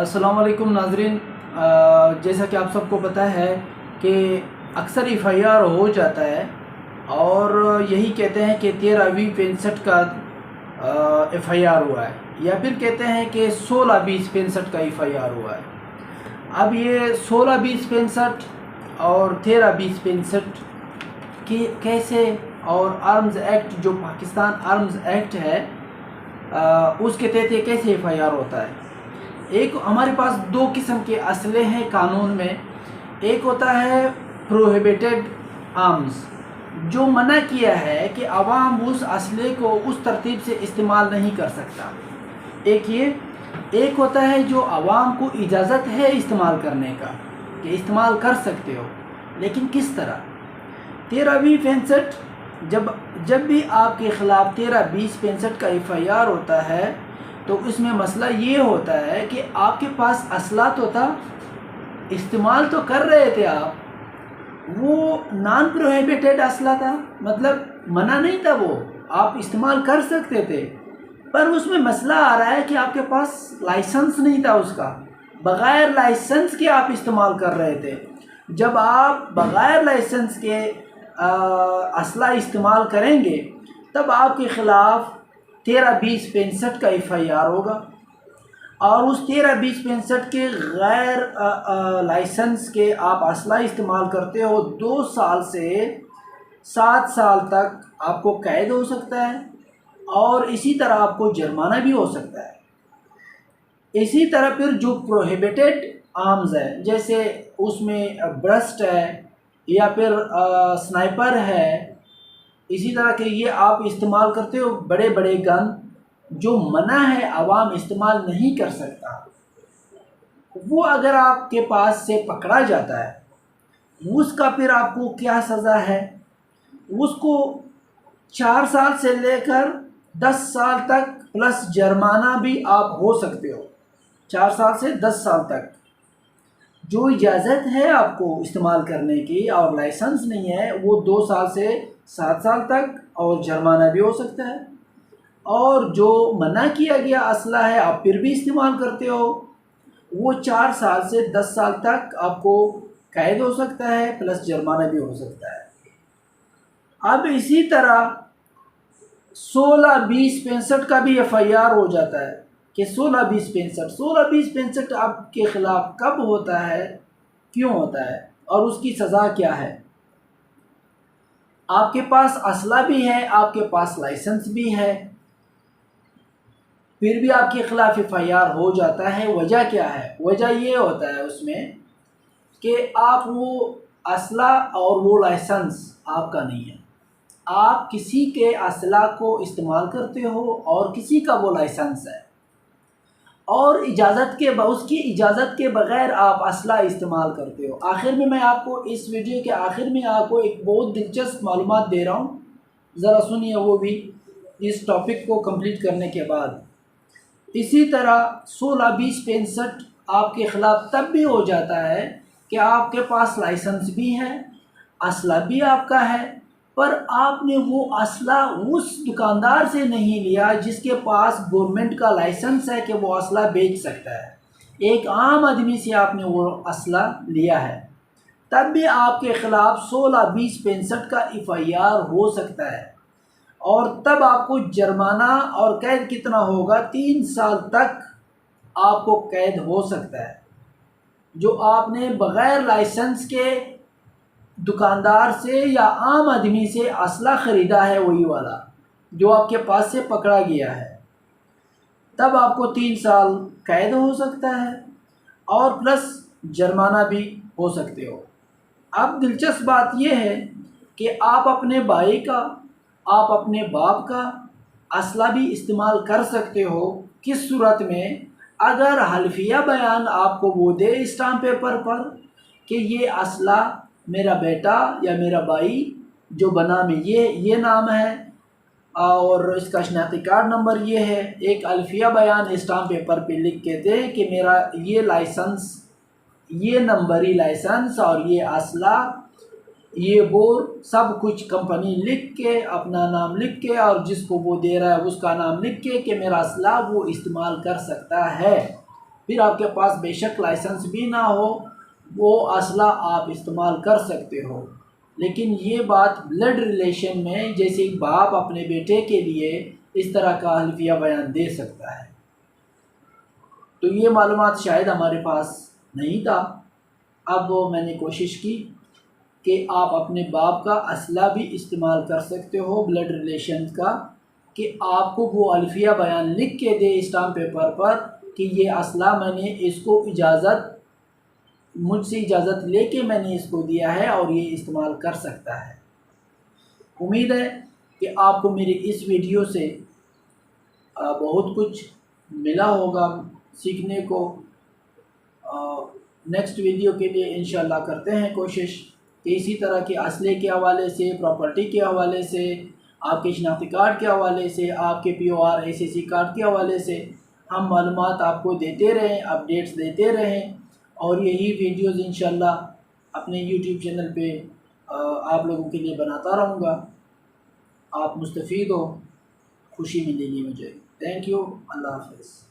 अस्सलाम वालेकुम नाजरीन। जैसा कि आप सबको पता है कि अक्सर एफ़आईआर हो जाता है और यही कहते हैं कि 13/20/65 का एफ़आईआर हुआ है, या फिर कहते हैं कि 16/20/65 का एफ़आईआर हुआ है। अब ये 16/20/65 और 13/20/65 की कैसे, और आर्म्स एक्ट जो पाकिस्तान आर्म्स एक्ट है उसके तहत ये कैसे एफ़आईआर होता है। एक हमारे पास दो किस्म के असले हैं कानून में। एक होता है प्रोहिबिटेड आर्म्स, जो मना किया है कि आवाम उस असले को उस तरतीब से इस्तेमाल नहीं कर सकता। एक होता है जो आवाम को इजाज़त है इस्तेमाल करने का, कि इस्तेमाल कर सकते हो, लेकिन किस तरह। 13/20/65 जब भी आपके ख़िलाफ़ 13/20/65 का एफ़आईआर होता है तो इसमें मसला ये होता है कि आपके पास असला तो था, इस्तेमाल तो कर रहे थे आप, वो नॉन प्रोहिबिटेड असला था, मतलब मना नहीं था, वो आप इस्तेमाल कर सकते थे। पर उसमें मसला आ रहा है कि आपके पास लाइसेंस नहीं था उसका, बग़ैर लाइसेंस के आप इस्तेमाल कर रहे थे। जब आप बग़ैर लाइसेंस के असला इस्तेमाल करेंगे तब आपके ख़िलाफ़ 13/20/65 का एफ़आईआर होगा, और उस 13/20/65 के गैर लाइसेंस के आप असला इस्तेमाल करते हो, 2 साल से 7 साल तक आपको कैद हो सकता है, और इसी तरह आपको जुर्माना भी हो सकता है। इसी तरह फिर जो प्रोहिबिटेड आर्म्स है, जैसे उसमें ब्रस्ट है या फिर स्नाइपर है, इसी तरह के ये आप इस्तेमाल करते हो, बड़े बड़े गन जो मना है, आवाम इस्तेमाल नहीं कर सकता, वो अगर आपके पास से पकड़ा जाता है, उसका फिर आपको क्या सज़ा है। उसको 4 साल से लेकर 10 साल तक प्लस जुर्माना भी आप हो सकते हो। 4 साल से 10 साल तक जो इजाज़त है आपको इस्तेमाल करने की और लाइसेंस नहीं है, वो 2 साल से 7 साल तक, और जुर्माना भी हो सकता है। और जो मना किया गया असला है आप फिर भी इस्तेमाल करते हो, वो 4 साल से 10 साल तक आपको कैद हो सकता है, प्लस जुर्माना भी हो सकता है। अब इसी तरह 16/20/65 का भी एफ़आईआर हो जाता है कि 16/20/65 आपके ख़िलाफ़ कब होता है, क्यों होता है, और उसकी सज़ा क्या है। आपके पास असला भी है, आपके पास लाइसेंस भी है, फिर भी आपके ख़िलाफ़ एफ़आईआर हो जाता है। वजह क्या है? वजह ये होता है उसमें कि आप वो असला और वो लाइसेंस आपका नहीं है, आप किसी के असला को इस्तेमाल करते हो और किसी का वो लाइसेंस है, और उसकी इजाज़त के बग़ैर आप असला इस्तेमाल करते हो। आखिर में मैं आपको इस वीडियो के आखिर में आपको एक बहुत दिलचस्प मालूमात दे रहा हूँ, ज़रा सुनिए वो भी इस टॉपिक को कंप्लीट करने के बाद। इसी तरह 16/20/65 आपके ख़िलाफ़ तब भी हो जाता है कि आपके पास लाइसेंस भी है, असला भी आपका है, पर आपने वो असला उस दुकानदार से नहीं लिया जिसके पास गवर्नमेंट का लाइसेंस है कि वो असला बेच सकता है। एक आम आदमी से आपने वो असला लिया है, तब भी आपके ख़िलाफ़ 16/20/65 का एफ़आईआर हो सकता है, और तब आपको जुर्माना और कैद कितना होगा, 3 साल तक आपको कैद हो सकता है। जो आपने बग़ैर लाइसेंस के दुकानदार से या आम आदमी से असला ख़रीदा है, वही वाला जो आपके पास से पकड़ा गया है, तब आपको 3 साल कैद हो सकता है और प्लस जुर्माना भी हो सकते हो। अब दिलचस्प बात यह है कि आप अपने भाई का, आप अपने बाप का असला भी इस्तेमाल कर सकते हो। किस सूरत में? अगर हल्फिया बयान आपको वो दे स्टाम्प पेपर पर कि ये असला मेरा बेटा या मेरा भाई जो बना में ये नाम है और इसका शनाख्ती कार्ड नंबर ये है, एक अल्फिया बयान स्टाम्प पेपर पे लिख के दे कि मेरा ये लाइसेंस, ये नंबरी लाइसेंस और ये असला, ये बोर, सब कुछ कंपनी लिख के, अपना नाम लिख के, और जिसको वो दे रहा है उसका नाम लिख के कि मेरा असला वो इस्तेमाल कर सकता है। फिर आपके पास बेशक लाइसेंस भी ना हो, वो असला आप इस्तेमाल कर सकते हो। लेकिन ये बात ब्लड रिलेशन में, जैसे एक बाप अपने बेटे के लिए इस तरह का हल्फिया बयान दे सकता है, तो ये मालूमात शायद हमारे पास नहीं था। अब मैंने कोशिश की कि आप अपने बाप का असला भी इस्तेमाल कर सकते हो ब्लड रिलेशन का, कि आपको वो अल्फिया बयान लिख के दे स्टाम्प पेपर पर कि ये असला मैंने इसको मुझसे इजाज़त लेके मैंने इसको दिया है और ये इस्तेमाल कर सकता है। उम्मीद है कि आपको मेरी इस वीडियो से बहुत कुछ मिला होगा सीखने को। नेक्स्ट वीडियो के लिए इंशाल्लाह करते हैं कोशिश कि इसी तरह के असले के हवाले से, प्रॉपर्टी के हवाले से, आपके शनाख्ती कार्ड के हवाले से, आपके POR SSC कार्ड के हवाले से हम मालूमात आपको देते रहें, अपडेट्स देते रहें। और यही वीडियोज़ इंशाल्लाह अपने YouTube चैनल पे आप लोगों के लिए बनाता रहूँगा। आप मुस्तफ़ीद हो, खुशी मिलेगी मुझे। Thank you. अल्लाह हाफ़िज़।